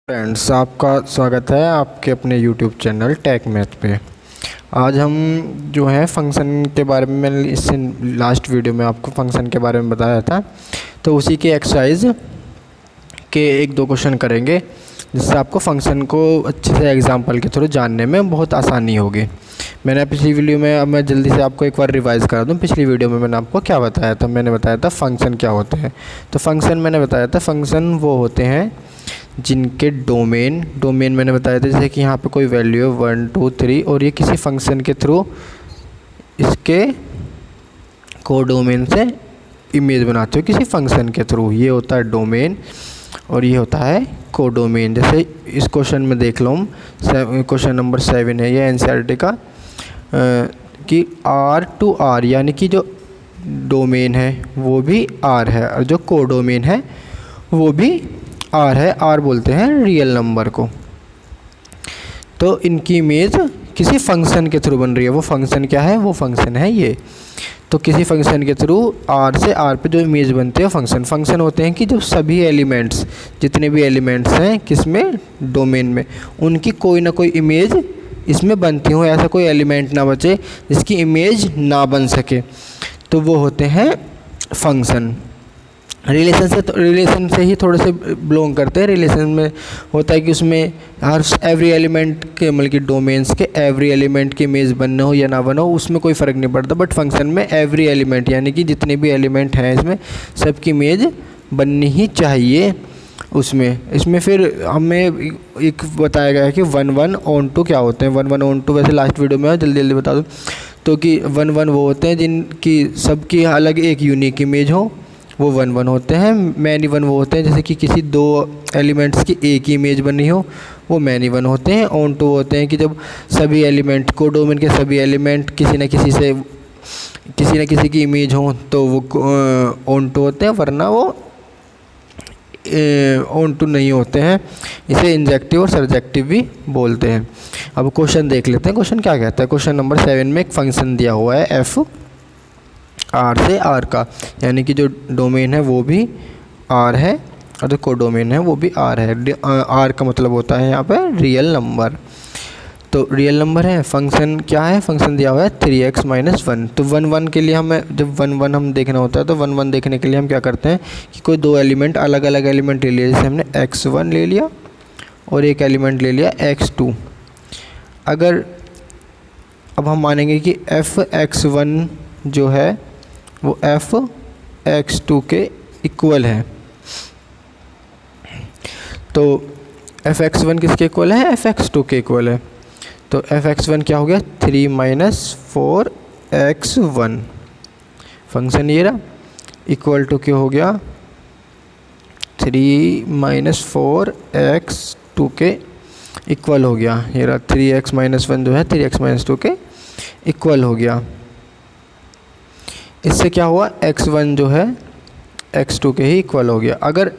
Friends, आपका स्वागत है आपके अपने यूट्यूब चैनल टेक मैथ पे। आज हम जो है फंक्शन के बारे में, मैंने इससे लास्ट वीडियो में आपको फंक्शन के बारे में बताया था, तो उसी के एक्सरसाइज के एक दो क्वेश्चन करेंगे जिससे आपको फंक्शन को अच्छे से एग्जांपल के थ्रू जानने में बहुत आसानी होगी। मैंने पिछली वीडियो में, अब मैं जल्दी से आपको एक बार रिवाइज़ करा दूं। पिछली वीडियो में मैंने आपको क्या बताया था? मैंने बताया था फंक्शन क्या होते हैं। तो फंक्शन मैंने बताया था, फंक्शन वो होते हैं जिनके डोमेन मैंने बताया था, जैसे कि यहाँ पे कोई वैल्यू है 1 2 3 और ये किसी फंक्शन के थ्रू इसके कोडोमेन से इमेज बनाते हो किसी फंक्शन के थ्रू। ये होता है डोमेन और ये होता है कोडोमेन। जैसे इस क्वेश्चन में देख लो, हम क्वेश्चन नंबर 7 है ये एनसीईआरटी का, कि R टू R यानी कि जो डोमेन है वो भी R है और जो कोडोमेन है वो भी R है। R बोलते हैं रियल नंबर को। तो इनकी इमेज किसी फंक्शन के थ्रू बन रही है। वो फंक्शन क्या है? वो फंक्शन है ये। तो किसी फंक्शन के थ्रू R से R पे जो इमेज बनते हैं फंक्शन होते हैं कि जो सभी एलिमेंट्स, जितने भी एलिमेंट्स हैं किसमें, डोमेन में, उनकी कोई ना कोई इमेज इसमें बनती हो। ऐसा कोई एलिमेंट ना बचे जिसकी इमेज ना बन सके, तो वो होते हैं फंक्शन। रिलेशन से ही थोड़े से बिलोंग करते हैं। रिलेशन में होता है कि उसमें हर एवरी एलिमेंट के, मतलब कि डोमेन्स के एवरी एलिमेंट की इमेज बनना हो या ना बना हो उसमें कोई फ़र्क नहीं पड़ता। बट फंक्शन में एवरी एलिमेंट यानी कि जितने भी एलिमेंट हैं इसमें सबकी इमेज बननी ही चाहिए इसमें फिर हमें एक बताया गया है कि 1 1 ऑन टू क्या होते हैं। 1 1 ऑन टू वैसे लास्ट वीडियो में जल्दी बता दूँ तो कि 1 1 वो होते हैं जिनकी सबकी अलग एक यूनिक इमेज हो, वो 1 1 होते हैं। मैनी 1 वो होते हैं जैसे कि किसी दो एलिमेंट्स की एक ही इमेज बनी हो, वो मैनी 1 होते हैं। ऑन टू होते हैं कि जब सभी एलिमेंट, कोडोमेन के सभी एलिमेंट किसी न किसी की इमेज हो तो वो ऑन टू होते हैं, वरना वो ऑन टू नहीं होते हैं। इसे इंजेक्टिव और सरजेक्टिव भी बोलते हैं। अब क्वेश्चन देख लेते हैं। क्वेश्चन क्या कहता है? क्वेश्चन नंबर 7 में एक फंक्शन दिया हुआ है एफ R से R का, यानी कि जो डोमेन है वो भी R है और जो कोडोमेन है वो भी R है। R का मतलब होता है यहाँ पे रियल नंबर। तो रियल नंबर है। फंक्शन क्या है? फंक्शन दिया हुआ है 3x - 1। तो 1 1 के लिए हमें, जब 1 1 हम देखना होता है तो 1 1 देखने के लिए हम क्या करते हैं कि कोई दो एलिमेंट, अलग अलग एलिमेंट ले लिया। जैसे हमने x1 ले लिया और एक एलिमेंट ले लिया x2। अगर अब हम मानेंगे कि f(x1) जो है वो f(x2) के इक्वल है, तो f(x1) किसके इक्वल है? f(x2) के इक्वल है। तो f(x1) क्या हो गया? 3 - 4x1। फंक्शन ये रहा, इक्वल टू क्या हो गया? 3 - 4x2 के इक्वल हो गया। ये रहा 3x - 1 जो है 3x - 2 के इक्वल हो गया। इससे क्या हुआ? x1 जो है x2 के ही इक्वल हो गया। अगर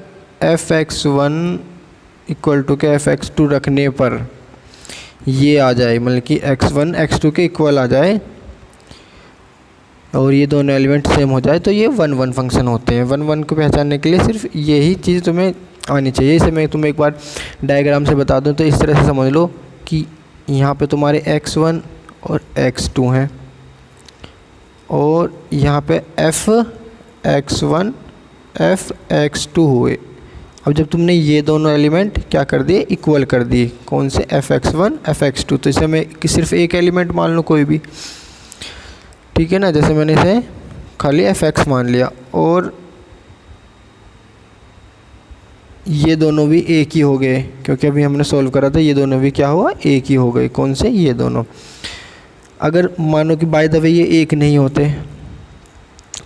f(x1) इक्वल टू के f(x2) रखने पर ये आ जाए, मतलब कि x1 x2 के इक्वल आ जाए और ये दोनों एलिमेंट सेम हो जाए, तो ये 1 1 फंक्शन होते हैं। 1 1 को पहचानने के लिए सिर्फ यही चीज़ तुम्हें आनी चाहिए। इसे मैं तुम्हें एक बार डायग्राम से बता दूं तो इस तरह से समझ लो कि यहाँ पे तुम्हारे x1 और x2 हैं और यहाँ पे f(x1) f(x2) हुए। अब जब तुमने ये दोनों एलिमेंट क्या कर दिए? इक्वल कर दिए। कौन से? f(x1) f(x2)। तो इसे मैं सिर्फ एक एलिमेंट मान लूँ कोई भी, ठीक है ना। जैसे मैंने इसे खाली f(x) मान लिया और ये दोनों भी एक ही हो गए, क्योंकि अभी हमने सॉल्व करा था। ये दोनों भी क्या हुआ? एक ही हो गए। कौन से? ये दोनों। अगर मानो कि बाय द वे ये एक नहीं होते,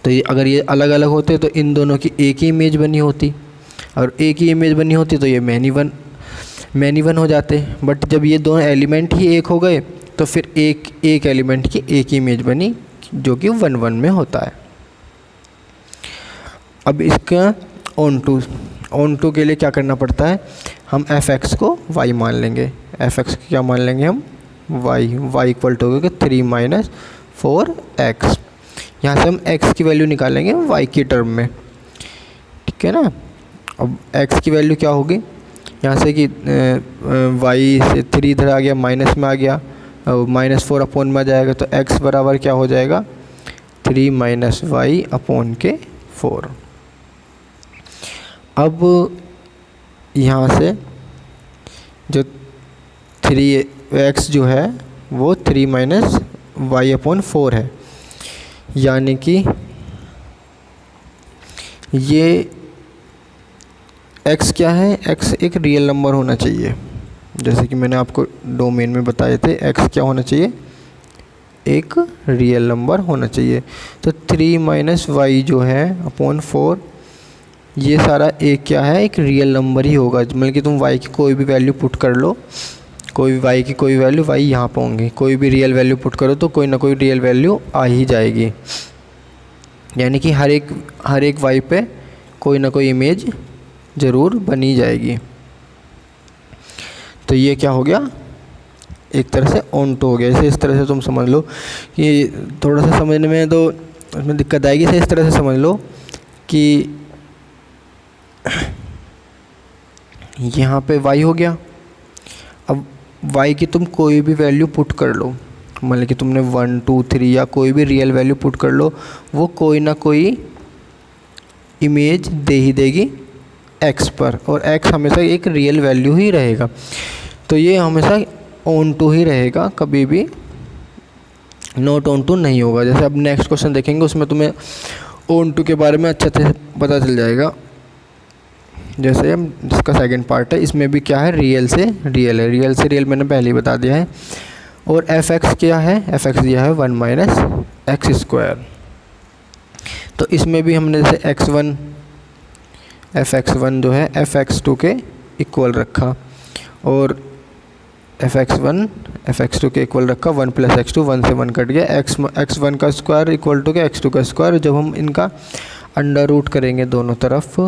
तो ये अगर ये अलग अलग होते तो इन दोनों की एक ही इमेज बनी होती, और एक ही इमेज बनी होती तो ये मैनी वन हो जाते। बट जब ये दोनों एलिमेंट ही एक हो गए तो फिर एक एलिमेंट की एक ही इमेज बनी, जो कि 1 1 में होता है। अब इसका ऑन टू के लिए क्या करना पड़ता है? हम f(x) को y मान लेंगे। f(x) को क्या मान लेंगे हम? y इक्वल टू होगा 3 - 4x। यहाँ से हम x की वैल्यू निकालेंगे y की टर्म में, ठीक है ना। अब x की वैल्यू क्या होगी? यहाँ से कि वाई से 3 इधर आ गया, माइनस में आ गया, -4 अपॉन में आ जाएगा, तो x बराबर क्या हो जाएगा 3 - y/4। अब यहाँ से जो 3x जो है वो 3 - y/4 है, यानी कि ये x क्या है, x एक रियल नंबर होना चाहिए। जैसे कि मैंने आपको डोमेन में बताए थे, x क्या होना चाहिए, एक रियल नंबर होना चाहिए। तो 3 - y जो है अपॉन 4, ये सारा एक क्या है, एक रियल नंबर ही होगा। मतलब कि तुम y की कोई भी वैल्यू पुट कर लो, कोई भी y की कोई वैल्यू, y यहाँ पर होंगी, कोई भी रियल वैल्यू पुट करो तो कोई ना कोई रियल वैल्यू आ ही जाएगी। यानी कि हर एक y पे कोई ना कोई इमेज ज़रूर बनी जाएगी। तो ये क्या हो गया, एक तरह से ऑन टू हो गया। इसे इस तरह से तुम समझ लो कि थोड़ा सा समझने में तो उसमें दिक्कत आएगी। इसे इस तरह से समझ लो कि यहाँ पे y हो गया। अब y की तुम कोई भी वैल्यू पुट कर लो, मतलब कि तुमने 1 2 3 या कोई भी रियल वैल्यू पुट कर लो, वो कोई ना कोई इमेज दे ही देगी x पर, और x हमेशा एक रियल वैल्यू ही रहेगा। तो ये हमेशा ऑन टू ही रहेगा, कभी भी नॉट ऑन टू नहीं होगा। जैसे अब नेक्स्ट क्वेश्चन देखेंगे, उसमें तुम्हें ऑन टू के बारे में अच्छे से पता चल जाएगा। जैसे हम जिसका सेकंड पार्ट है, इसमें भी क्या है, रियल से रियल है, रियल से रियल मैंने पहले ही बता दिया है। और fx क्या है, fx दिया है 1 - x²। तो इसमें भी हमने जैसे fx1 जो है fx2 के इक्वल रखा, और fx1 fx2 के इक्वल रखा, 1 + x2, 1 से 1 कट गया, x1 का स्क्वायर इक्वल टू के x2 का स्क्वायर। जब हम इनका अंडर रूट करेंगे दोनों तरफ,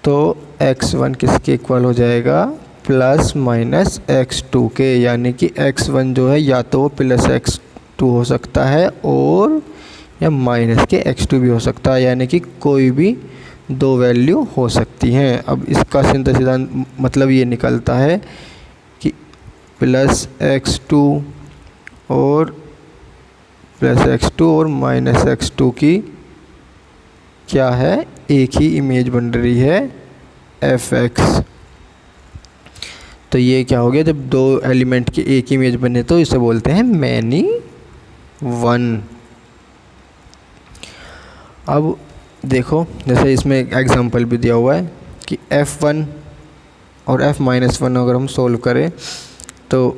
तो x1 किसके इक्वल हो जाएगा, ± x2 के। यानी कि x1 जो है या तो वो +x2 हो सकता है और या माइनस के x2 भी हो सकता है, यानी कि कोई भी दो वैल्यू हो सकती हैं। अब इसका सिद्धांत मतलब ये निकलता है कि +x2 और -x2 की क्या है, एक ही इमेज बन रही है fx। तो ये क्या हो गया, जब दो एलिमेंट की एक इमेज बने तो इसे बोलते हैं मैनी वन। अब देखो, जैसे इसमें एक एग्जांपल भी दिया हुआ है कि f1 और f-1 अगर हम सोल्व करें तो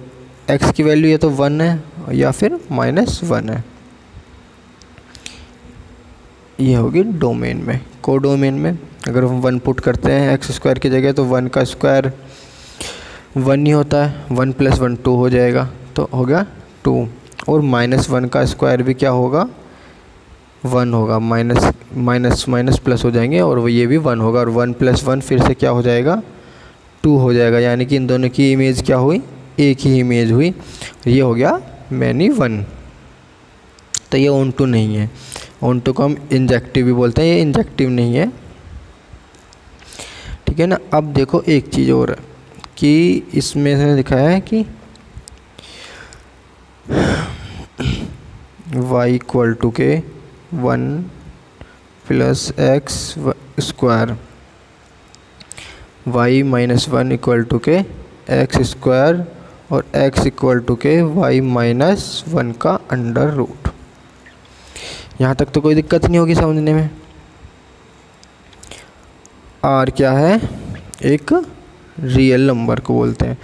x की वैल्यू या तो 1 है या फिर -1 है। ये होगी डोमेन में। कोडोमेन में अगर हम 1 पुट करते हैं x² की जगह, तो 1 का स्क्वायर 1 ही होता है, 1 + 1 2 हो जाएगा, तो हो गया 2। और -1 का स्क्वायर भी क्या होगा, 1 होगा, माइनस प्लस हो जाएंगे और ये भी 1 होगा, और 1 + 1 फिर से क्या हो जाएगा, 2 हो जाएगा। यानी कि इन दोनों की इमेज क्या हुई, एक ही इमेज हुई। ये हो गया मैनी वन। तो ये ऑन टू नहीं है, ऑन टू को हम इंजेक्टिव भी बोलते हैं, ये इंजेक्टिव नहीं है, ठीक है ना। अब देखो एक चीज़ और कि इसमें से लिखा है कि y = के 1 + x² y - 1 = के x² और x = के y - 1 का अंडर रूट। यहाँ तक तो कोई दिक्कत नहीं होगी समझने में। r क्या है, एक रियल नंबर को बोलते हैं।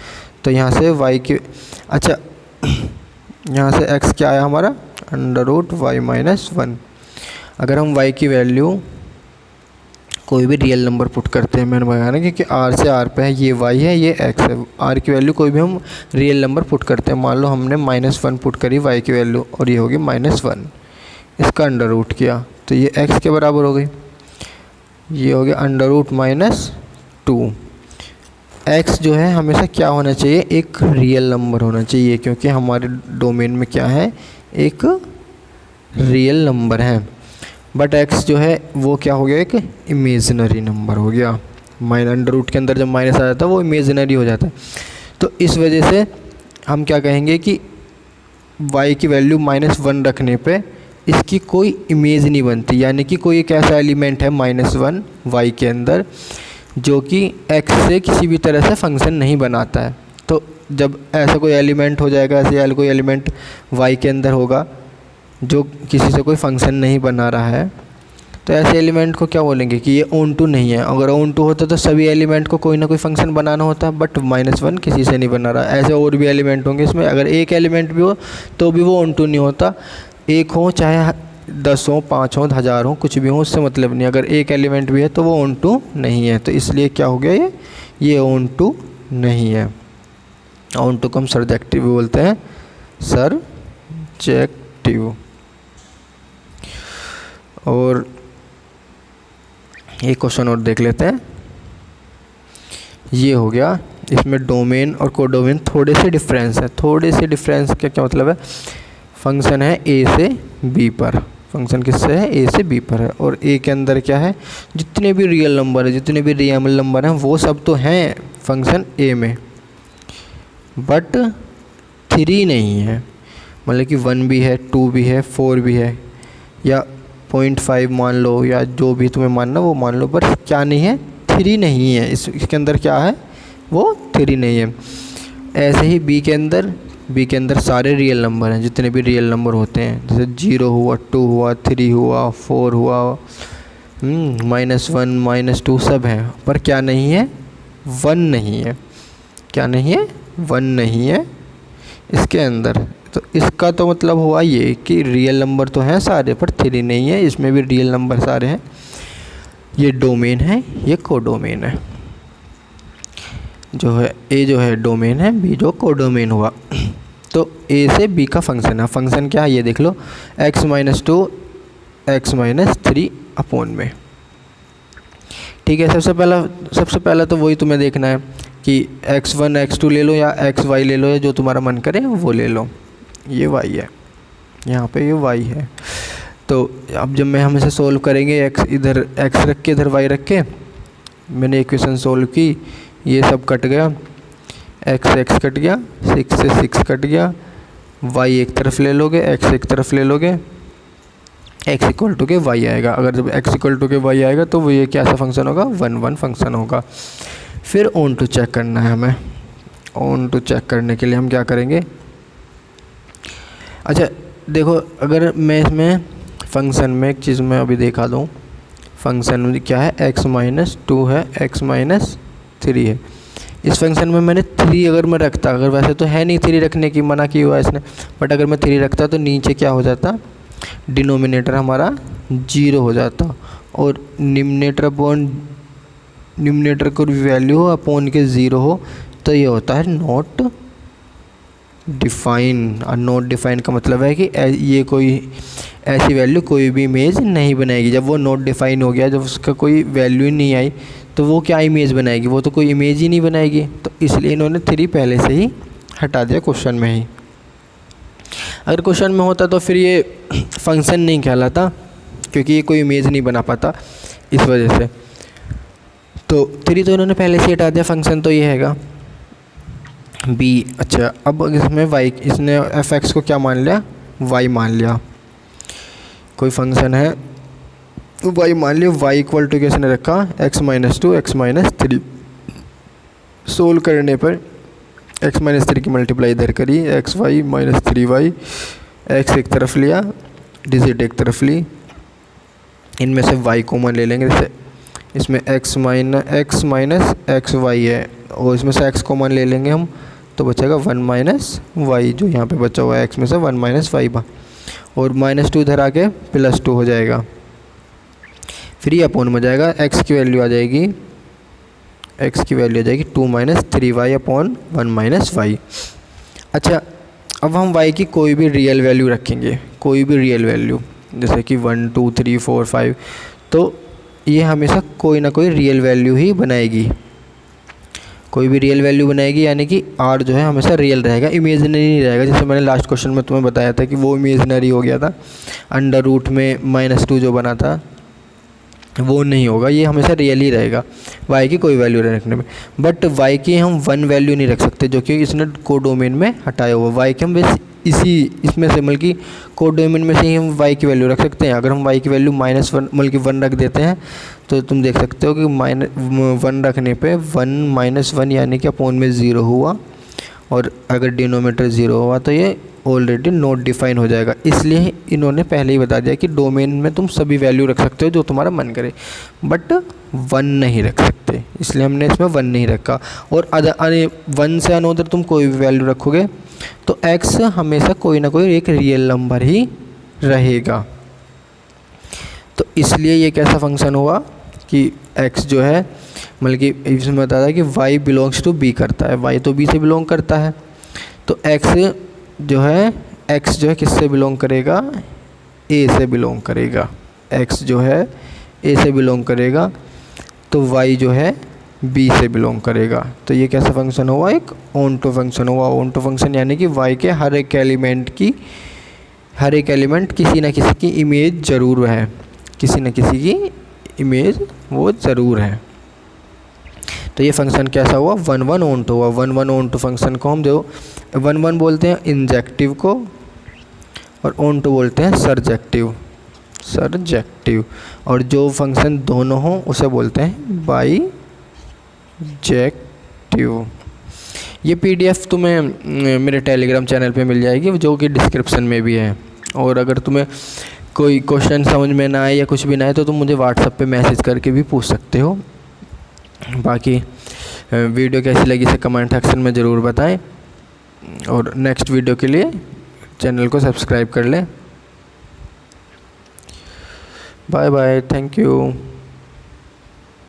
तो यहाँ से y की, अच्छा यहाँ से x क्या आया हमारा, √y - 1। अगर हम y की वैल्यू कोई भी रियल नंबर पुट करते हैं, मैंने बताया ना कि r से r पे है, ये y है ये x है, r की वैल्यू कोई भी हम रियल नंबर पुट करते हैं। मान लो हमने -1 पुट करी y की वैल्यू और ये होगी -1, इसका अंडर रूट किया तो ये x के बराबर हो गई, ये हो गया √-2। x जो है हमेशा क्या होना चाहिए, एक रियल नंबर होना चाहिए, क्योंकि हमारे डोमेन में क्या है, एक रियल नंबर है। बट x जो है वो क्या हो गया, एक इमेजिनरी नंबर हो गया। अंडर रूट के अंदर जब माइनस आ जाता है वो इमेजिनरी हो जाता है। तो इस वजह से हम क्या कहेंगे कि y की वैल्यू -1 रखने पे इसकी कोई इमेज नहीं बनती, यानी कि कोई एक ऐसा एलिमेंट है -1 y के अंदर जो कि x से किसी भी तरह से फंक्शन नहीं बनाता है। तो जब ऐसा कोई एलिमेंट हो जाएगा, ऐसे कोई एलिमेंट y के अंदर होगा जो किसी से कोई फंक्शन नहीं बना रहा है, तो ऐसे एलिमेंट को क्या बोलेंगे कि ये ओन टू नहीं है। अगर ओन टू होता तो सभी एलिमेंट को कोई ना कोई फंक्शन बनाना होता, बट -1 किसी से नहीं बना रहा। ऐसे और भी एलिमेंट होंगे इसमें, अगर एक एलिमेंट भी हो तो भी वो ओन टू नहीं होता। एक हो चाहे 10 हो, 5 हो, 1000 हो, कुछ भी हो, उससे मतलब नहीं। अगर एक एलिमेंट भी है तो वो ओन टू नहीं है। तो इसलिए क्या हो गया, ये ओन टू नहीं है। ओन टू को हम सर्जेक्टिव बोलते हैं, सर्जेक्टिव। और एक क्वेश्चन और देख लेते हैं। ये हो गया, इसमें डोमेन और कोडोमेन थोड़े से डिफरेंस है। थोड़े से डिफरेंस का क्या मतलब है, फंक्शन है ए से बी पर, फंक्शन किससे है, ए से बी पर है। और ए के अंदर क्या है, जितने भी रियल नंबर है, जितने भी रियल नंबर हैं वो सब तो हैं फंक्शन ए में, बट 3 नहीं है। मतलब कि 1 भी है, 2 भी है, 4 भी है, या 0.5 मान लो, या जो भी तुम्हें मानना वो मान लो, पर क्या नहीं है, 3 नहीं है। इसके अंदर क्या है, वो 3 नहीं है। ऐसे ही बी के अंदर सारे रियल नंबर हैं, जितने भी रियल नंबर होते हैं, जैसे 0 हुआ, 2 हुआ, 3 हुआ, 4 हुआ, -1 -2 सब हैं, पर क्या नहीं है, 1 नहीं है। क्या नहीं है, 1 नहीं है इसके अंदर। तो इसका तो मतलब हुआ ये कि रियल नंबर तो हैं सारे, पर 3 नहीं है। इसमें भी रियल नंबर सारे हैं। ये डोमेन है, ये कोडोमेन है। जो है ए जो है डोमेन है, बी जो कोडोमेन हुआ। तो ए से बी का फंक्शन है। फंक्शन क्या है ये देख लो, x - 2 x - 3 अपॉन में। ठीक है, सबसे पहला तो वही तुम्हें देखना है कि x1 x2 ले लो या xy ले लो, या जो तुम्हारा मन करे वो ले लो। ये y है, यहाँ पे ये y है। तो अब जब हम इसे सोल्व करेंगे, x इधर x रख के इधर y रख के मैंने इक्वेशन सोल्व की, ये सब कट गया, x कट गया, 6 से 6 कट गया, y एक तरफ ले लोगे, x एक तरफ ले लोगे, x इक्वल टू के y आएगा। अगर जब x इक्वल टू के y आएगा तो वो ये क्या सा फंक्शन होगा, 1 1 फंक्शन होगा। फिर ऑन टू चेक करना है हमें। ऑन टू चेक करने के लिए हम क्या करेंगे, अच्छा देखो, अगर मैं इसमें फंक्शन में एक चीज़ मैं अभी दिखा दूँ। फंक्शन में क्या है, x - 2 है, x - 3 है। इस फंक्शन में मैंने 3 अगर मैं रखता, अगर वैसे तो है नहीं 3 रखने की, मना की हुआ है इसने, बट अगर मैं 3 रखता तो नीचे क्या हो जाता, डिनोमिनेटर हमारा 0 हो जाता, और न्यूमरेटर को वैल्यू हो अपॉन के 0 हो तो ये होता है नॉट डिफाइन। और नॉट डिफाइन का मतलब है कि ये कोई ऐसी वैल्यू कोई भी इमेज नहीं बनाएगी। जब वो नॉट डिफाइन हो गया, जब उसका कोई वैल्यू ही नहीं आई, तो वो क्या इमेज बनाएगी, वो तो कोई इमेज ही नहीं बनाएगी। तो इसलिए इन्होंने 3 पहले से ही हटा दिया क्वेश्चन में ही। अगर क्वेश्चन में होता तो फिर ये फंक्शन नहीं कहलाता, क्योंकि ये कोई इमेज नहीं बना पाता, इस वजह से। तो 3 तो इन्होंने पहले से हटा दिया, फंक्शन तो ये हैगा बी। अच्छा, अब इसमें y, इसने f(x) को क्या मान लिया, y मान लिया। कोई फंक्शन है y मान लिया, y इक्वल टू किसने रखा, x - 2 x - 3। सोल्व करने पर x - 3 की मल्टीप्लाई इधर करी, xy - 3y, x एक तरफ लिया, डिजिट एक तरफ ली, इनमें से y कॉमन ले लेंगे। जैसे इसमें x - xy है, और इसमें से x कॉमन ले लेंगे हम, तो बचेगा 1 - y, जो यहाँ पे बचा हुआ है x में से 1 - y, और -2 इधर आके +2 हो जाएगा। फिर ये अपॉन में जाएगा, x की वैल्यू आ जाएगी 2 - 3y अपॉन 1 - y। अच्छा, अब हम y की कोई भी रियल वैल्यू रखेंगे, कोई भी रियल वैल्यू, जैसे कि 1 2 3 4 5, तो ये हमेशा कोई ना कोई रियल वैल्यू ही बनाएगी, कोई भी रियल वैल्यू बनाएगी, यानी कि r जो है हमेशा रियल रहेगा, इमेजिनरी नहीं रहेगा। जैसे मैंने लास्ट क्वेश्चन में तुम्हें बताया था कि वो इमेजिनरी हो गया था, अंडर रूट में -2 जो बना था वो नहीं होगा, ये हमेशा रियल ही रहेगा y की कोई वैल्यू रखने में। बट y की हम 1 वैल्यू नहीं रख सकते, जो कि इसने कोडोमेन में हटाया हुआ। y के हम बस इसमें से मतलब कि कोडोमेन में से ही हम y की वैल्यू रख सकते हैं। अगर हम y की वैल्यू -1 मतलब कि 1 रख देते हैं तो तुम देख सकते हो कि -1 रखने पे 1 - 1 यानी कि अपॉन में 0 हुआ, और अगर डिनोमीटर 0 हुआ तो ये ऑलरेडी नॉट डिफाइन हो जाएगा। इसलिए इन्होंने पहले ही बता दिया कि डोमेन में तुम सभी वैल्यू रख सकते हो जो तुम्हारा मन करे, बट 1 नहीं रख सकते, इसलिए हमने इसमें 1 नहीं रखा। और 1 से अनदर तुम कोई भी वैल्यू रखोगे तो x हमेशा कोई ना कोई एक रियल नंबर ही रहेगा। तो इसलिए ये कैसा फंक्शन हुआ कि x जो है मतलब कि इसमें बता था कि y बिलोंग्स टू b करता है, y तो b से बिलोंग करता है। तो x जो है किससे बिलोंग करेगा, a से बिलोंग करेगा। x जो है a से बिलोंग करेगा, तो y जो है b से बिलोंग करेगा। तो ये कैसा फंक्शन हुआ, एक ऑनटो फंक्शन हुआ। ऑनटो फंक्शन यानी कि y के हर एक एलिमेंट किसी न किसी की इमेज ज़रूर है, किसी न किसी की इमेज वो ज़रूर है। तो ये फंक्शन कैसा हुआ, 1 1 ऑनटो हुआ। 1 1 ऑनटो फंक्शन को हम जो 1 1 बोलते हैं इंजेक्टिव को, और ऑनटो बोलते हैं सरजेक्टिव, और जो फंक्शन दोनों हों उसे बोलते हैं बाईजेक्टिव। ये PDF तुम्हें मेरे टेलीग्राम चैनल पे मिल जाएगी, जो कि डिस्क्रिप्शन में भी है। और अगर तुम्हें कोई क्वेश्चन समझ में ना आए या कुछ भी ना आए तो तुम मुझे व्हाट्सएप पे मैसेज करके भी पूछ सकते हो। बाकी वीडियो कैसी लगी इसे कमेंट सेक्शन में ज़रूर बताएं, और नेक्स्ट वीडियो के लिए चैनल को सब्सक्राइब कर लें। Bye bye, thank you.